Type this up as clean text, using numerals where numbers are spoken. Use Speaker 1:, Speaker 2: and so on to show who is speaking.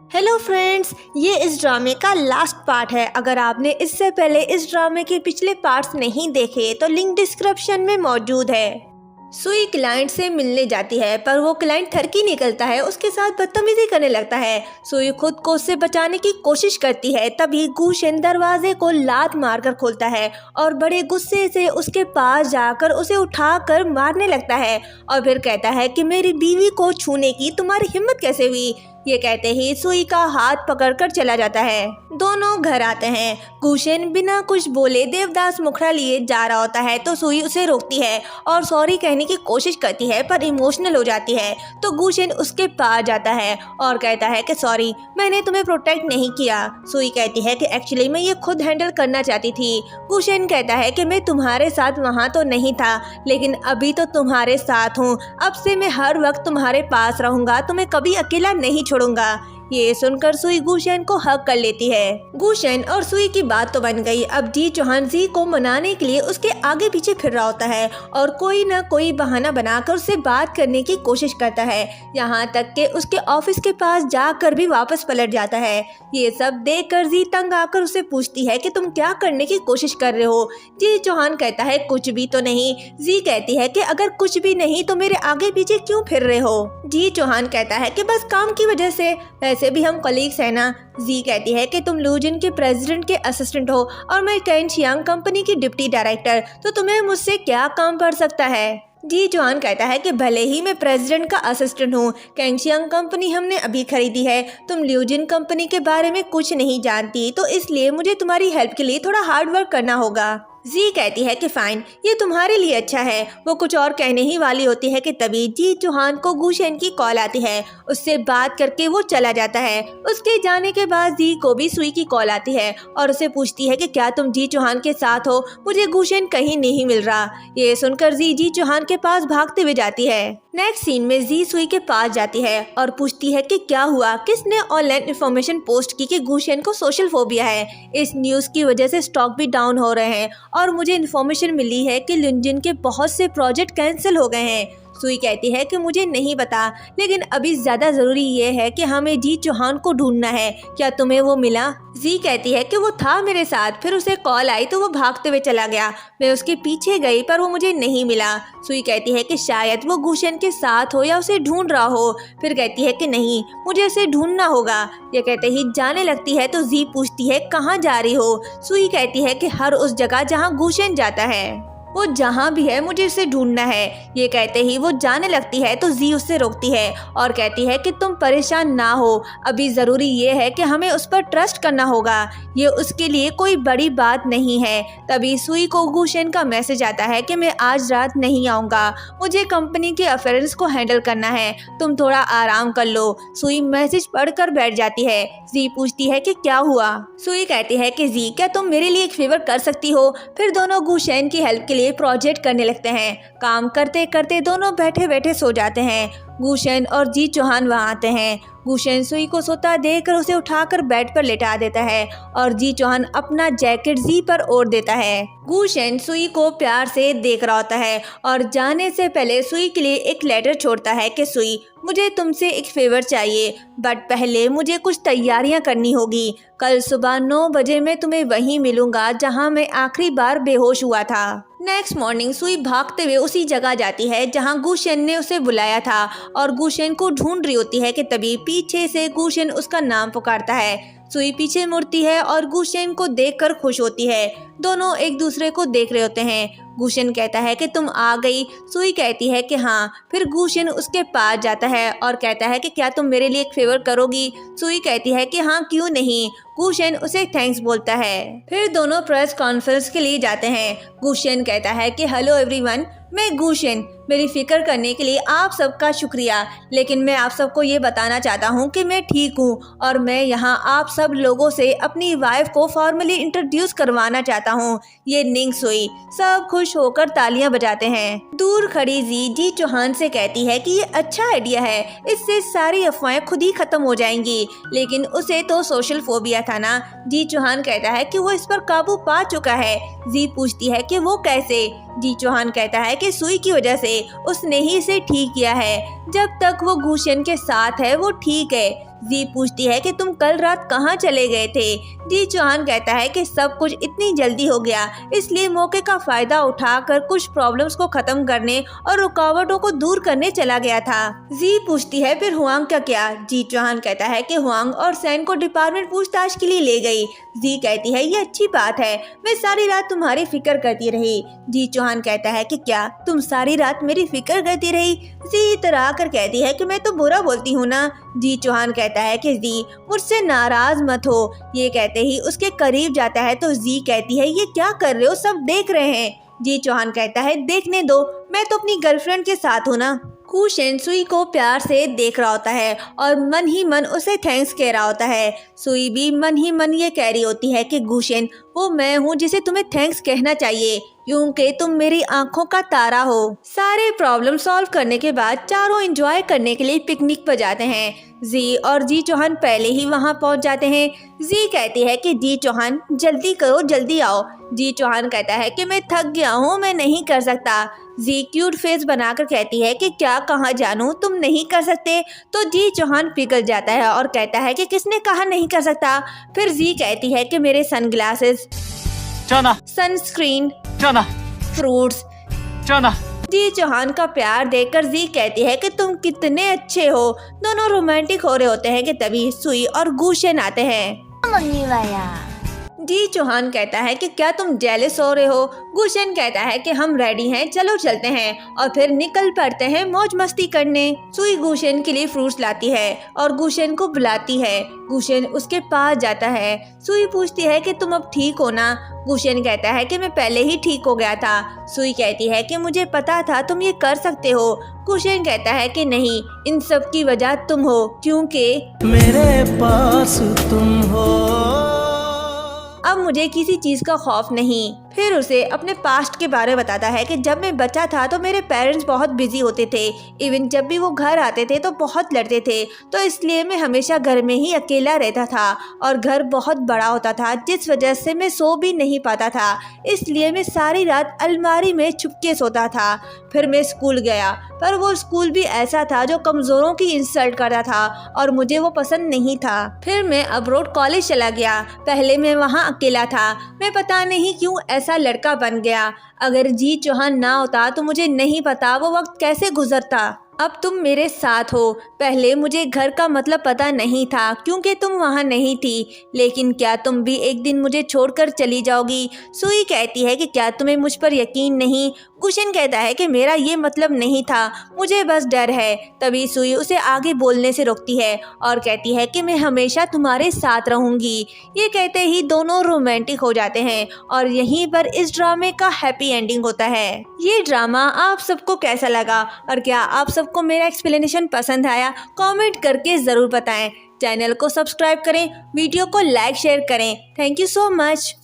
Speaker 1: Hello friends, ये इस ड्रामे का लास्ट पार्ट है। अगर आपने इससे पहले इस ड्रामे के पिछले पार्ट्स नहीं देखे तो लिंक डिस्क्रिप्शन में मौजूद है। सुई क्लाइंट से मिलने जाती है पर वो क्लाइंट थरकी निकलता है, उसके साथ बदतमीजी करने लगता है। सुई खुद को उससे बचाने की कोशिश करती है, तभी गुशन दरवाजे को लात मारकर खोलता है और बड़े गुस्से से उसके पास जाकर उसे उठाकर मारने लगता है और फिर कहता है कि मेरी बीवी को छूने की तुम्हारी हिम्मत कैसे हुई। ये कहते ही सुई का हाथ पकड़कर चला जाता है। दोनों घर आते हैं। गुशन बिना कुछ बोले देवदास मुखड़ा लिए जा रहा होता है तो सुई उसे रोकती है और सॉरी कहने की कोशिश करती है पर इमोशनल हो जाती है। तो गुशन उसके पास जाता है और कहता है कि सॉरी, मैंने तुम्हें प्रोटेक्ट नहीं किया। सुई कहती है कि एक्चुअली मैं ये खुद हैंडल करना चाहती थी। गुशन कहता है कि मैं तुम्हारे साथ वहाँ तो नहीं था लेकिन अभी तो तुम्हारे साथ हूँ। अब से मैं हर वक्त तुम्हारे पास रहूंगा, तुम्हें कभी अकेला नहीं छोड़ूंगा। ये सुनकर सुई गुशन को हक कर लेती है। गुशन और सुई की बात तो बन गई। अब जी चौहान जी को मनाने के लिए उसके आगे पीछे फिर रहा होता है और कोई न कोई बहाना बनाकर उससे बात करने की कोशिश करता है, यहाँ तक कि उसके ऑफिस के पास जाकर भी वापस पलट जाता है। ये सब देखकर जी तंग आकर उसे पूछती है कि तुम क्या करने की कोशिश कर रहे हो। जी चौहान कहता है कुछ भी तो नहीं। जी कहती है कि अगर कुछ भी नहीं तो मेरे आगे पीछे क्यों फिर रहे हो। जी चौहान कहता है कि बस काम की वजह से, वैसे भी हम कलीग्स है ना। जी कहती है कि तुम ल्यूजिन के प्रेसिडेंट के असिस्टेंट हो और मैं कैंशियांग कंपनी की डिप्टी डायरेक्टर, तो तुम्हें मुझसे क्या काम पड़ सकता है। जी चौहान कहता है कि भले ही मैं प्रेसिडेंट का असिस्टेंट हूँ, कैंशियांग कंपनी हमने अभी खरीदी है, तुम ल्यूजिन कंपनी के बारे में कुछ नहीं जानती, तो इसलिए मुझे तुम्हारी हेल्प के लिए थोड़ा हार्ड वर्क करना होगा। जी कहती है कि फाइन, ये तुम्हारे लिए अच्छा है। वो कुछ और कहने ही वाली होती है कि तभी जी चौहान को गुशन की कॉल आती है। उससे बात करके वो चला जाता है। उसके जाने के बाद जी को भी सुई की कॉल आती है और उसे पूछती है कि क्या तुम जी चौहान के साथ हो, मुझे गुशन कहीं नहीं मिल रहा। ये सुनकर जी चौहान के पास भागते हुए जाती है। नेक्स्ट सीन में जी सुई के पास जाती है और पूछती है कि क्या हुआ, किसने ऑनलाइन इन्फॉर्मेशन पोस्ट की कि गुशन को सोशल फोबिया है। इस न्यूज़ की वजह से स्टॉक भी डाउन हो रहे हैं और मुझे इन्फॉर्मेशन मिली है कि ल्यूजिन के बहुत से प्रोजेक्ट कैंसिल हो गए हैं। सुई कहती है कि मुझे नहीं पता, लेकिन अभी ज्यादा जरूरी ये है कि हमें जी चौहान को ढूंढना है। क्या तुम्हें वो मिला। जी कहती है कि वो था मेरे साथ, फिर उसे कॉल आई तो वो भागते हुए चला गया। मैं उसके पीछे गई पर वो मुझे नहीं मिला। सुई कहती है कि शायद वो गुशन के साथ हो या उसे ढूंढ रहा हो। फिर कहती है कि नहीं, मुझे उसे ढूंढना होगा। ये कहते ही जाने लगती है तो जी पूछती है कहाँ जा रही हो। सुई कहती है कि हर उस जगह जहाँ गुशन जाता है, वो जहाँ भी है मुझे उसे ढूंढना है। ये कहते ही वो जाने लगती है तो जी उससे रोकती है और कहती है कि तुम परेशान ना हो, अभी ज़रूरी ये है कि हमें उस पर ट्रस्ट करना होगा, ये उसके लिए कोई बड़ी बात नहीं है। तभी सुई को गुशन का मैसेज आता है कि मैं आज रात नहीं आऊँगा, मुझे कंपनी के अफेयर्स को हैंडल करना है, तुम थोड़ा आराम कर लो। सुई मैसेज पढ़कर बैठ जाती है। जी पूछती है कि क्या हुआ। सुई कहती है कि जी क्या तुम मेरे लिए एक फेवर कर सकती हो। फिर दोनों गुशन की हेल्प के लिए प्रोजेक्ट करने लगते हैं। काम करते करते दोनों बैठे बैठे सो जाते हैं। गुशन और जी चौहान वहाँ आते हैं। गुशन सुई को सोता देखकर उसे उठाकर बेड पर लेटा देता है और जी चौहान अपना जैकेट जी पर ओढ़ देता है। गुशन सुई को प्यार से देख रहा होता है और जाने से पहले सुई के लिए एक लेटर छोड़ता है कि सुई, मुझे तुमसे एक फेवर चाहिए, बट पहले मुझे कुछ तैयारियां करनी होगी। कल सुबह 9 बजे मैं तुम्हें वहीं मिलूंगा जहां मैं आखिरी बार बेहोश हुआ था। नेक्स्ट मॉर्निंग सुई भागते हुए उसी जगह जाती है जहां गुशन ने उसे बुलाया था और गुशन को ढूंढ रही होती है कि तभी पीछे से गुशन उसका नाम पुकारता है। सुई पीछे मुड़ती है और गुशन को देखकर खुश होती है। दोनों एक दूसरे को देख रहे होते हैं। गुशन कहता है कि तुम आ गई। सुई कहती है कि हाँ। फिर गुशन उसके पास जाता है और कहता है कि क्या तुम मेरे लिए एक फेवर करोगी। सुई कहती है कि हाँ क्यों नहीं। गुशन उसे थैंक्स बोलता है। फिर दोनों प्रेस कॉन्फ्रेंस के लिए जाते हैं। गुशन कहता है कि हेलो एवरीवन, मैं गुशन, मेरी फिक्र करने के लिए आप सबका शुक्रिया, लेकिन मैं आप सबको ये बताना चाहता हूँ कि मैं ठीक हूँ और मैं यहाँ आप सब लोगों से अपनी वाइफ को फॉर्मली इंट्रोड्यूस करवाना चाहता हूँ। ये निंग सुई। सब खुश होकर तालियां बजाते हैं। दूर खड़ी जी चौहान से कहती है कि ये अच्छा आइडिया है, इससे सारी अफवाहें खुद ही खत्म हो जाएंगी। लेकिन उसे तो सोशल फोबिया था ना। जी चौहान कहता है कि वो इस पर काबू पा चुका है। जी पूछती है कि वो कैसे। जी चौहान कहता है कि सुई की वजह से उसने ही इसे ठीक किया है। जब तक वो गुशन के साथ है वो ठीक है। जी पूछती है कि तुम कल रात कहाँ चले गए थे। जी चौहान कहता है कि सब कुछ इतनी जल्दी हो गया, इसलिए मौके का फायदा उठाकर कुछ प्रॉब्लम्स को खत्म करने और रुकावटों को दूर करने चला गया था। जी पूछती है फिर हुआंग का क्या। जी चौहान कहता है कि हुआंग और सैन को डिपार्टमेंट पूछताछ के लिए ले गई। जी कहती है ये अच्छी बात है, मैं सारी रात तुम्हारी फिक्र करती रही। जी चौहान कहता है कि क्या तुम सारी रात मेरी फिक्र करती रही। जी इतरा कर कहती है कि मैं तो बुरा बोलती हूँ ना। जी चौहान कहता है कि जी मुझसे नाराज मत हो। ये कहते ही उसके करीब जाता है तो जी कहती है ये क्या कर रहे हो, सब देख रहे हैं। जी चौहान कहता है देखने दो, मैं तो अपनी गर्लफ्रेंड के साथ हूँ ना। गुशन सुई को प्यार से देख रहा होता है और मन ही मन उसे थैंक्स कह रहा होता है। सुई भी मन ही मन ये कह रही होती है कि गुशन वो मैं हूँ जिसे तुम्हें थैंक्स कहना चाहिए, क्योंकि तुम मेरी आंखों का तारा हो। सारे प्रॉब्लम सॉल्व करने के बाद चारों एंजॉय करने के लिए पिकनिक पर जाते हैं। जी और जी चौहान पहले ही वहां पहुंच जाते हैं। जी कहती है कि जी चौहान जल्दी करो, जल्दी आओ। जी चौहान कहता है कि मैं थक गया हूँ, मैं नहीं कर सकता। जी क्यूट फेस बनाकर कहती है कि क्या कहाँ जानू, तुम नहीं कर सकते। तो जी चौहान पिघल जाता है और कहता है कि किसने कहा नहीं कर सकता। फिर जी कहती है कि मेरे सनग्लासेस, सनस्क्रीन, फ्रूट्स। जी चौहान का प्यार देखकर जी कहती है कि तुम कितने अच्छे हो। दोनों रोमांटिक हो रहे होते हैं कि तभी सुई और गुशन आते हैं। जी चौहान कहता है कि क्या तुम जेलस हो रहे हो। गुशन कहता है कि हम रेडी हैं, चलो चलते हैं। और फिर निकल पड़ते हैं मौज मस्ती करने। सुई गुशन के लिए फ्रूट्स लाती है और गुशन को बुलाती है। गुशन उसके पास जाता है। सुई पूछती है कि तुम अब ठीक हो ना। गुशन कहता है कि मैं पहले ही ठीक हो गया था। सुई कहती है कि मुझे पता था तुम ये कर सकते हो। गुशन कहता है कि नहीं, इन सब की वजह तुम हो, क्योंकि
Speaker 2: मेरे पास तुम हो।
Speaker 1: अब मुझे किसी चीज का खौफ नहीं। फिर उसे अपने पास्ट के बारे में बताता है कि जब मैं बच्चा था तो मेरे पेरेंट्स बहुत बिजी होते थे। इवन जब भी वो घर आते थे तो बहुत लड़ते थे, तो इसलिए मैं हमेशा घर में ही अकेला रहता था और घर बहुत बड़ा होता था, जिस वजह से मैं सो भी नहीं पाता था। इसलिए मैं सारी रात अलमारी में छुपके सोता था। फिर मैं स्कूल गया, पर वो स्कूल भी ऐसा था जो कमज़ोरों की इंसल्ट करता था और मुझे वो पसंद नहीं था। फिर मैं अब्रॉड कॉलेज चला गया। पहले मैं वहाँ अकेला था। मैं पता नहीं क्यों ऐसा लड़का बन गया। अगर जी चौहान ना होता तो मुझे नहीं पता वो वक्त कैसे गुजरता। अब तुम मेरे साथ हो। पहले मुझे घर का मतलब पता नहीं था क्योंकि तुम वहाँ नहीं थी, लेकिन क्या तुम भी एक दिन मुझे छोड़कर चली जाओगी। सुई कहती है कि क्या तुम्हें मुझ पर यकीन नहीं। गुशन कहता है कि मेरा ये मतलब नहीं था, मुझे बस डर है। तभी सुई उसे आगे बोलने से रोकती है और कहती है कि मैं हमेशा तुम्हारे साथ रहूंगी। ये कहते ही दोनों रोमांटिक हो जाते हैं और यहीं पर इस ड्रामे का हैप्पी एंडिंग होता है। ये ड्रामा आप सबको कैसा लगा और क्या आप सबको मेरा एक्सप्लेनेशन पसंद आया? कमेंट करके ज़रूर बताएं। चैनल को सब्सक्राइब करें, वीडियो को लाइक शेयर करें। Thank you so much.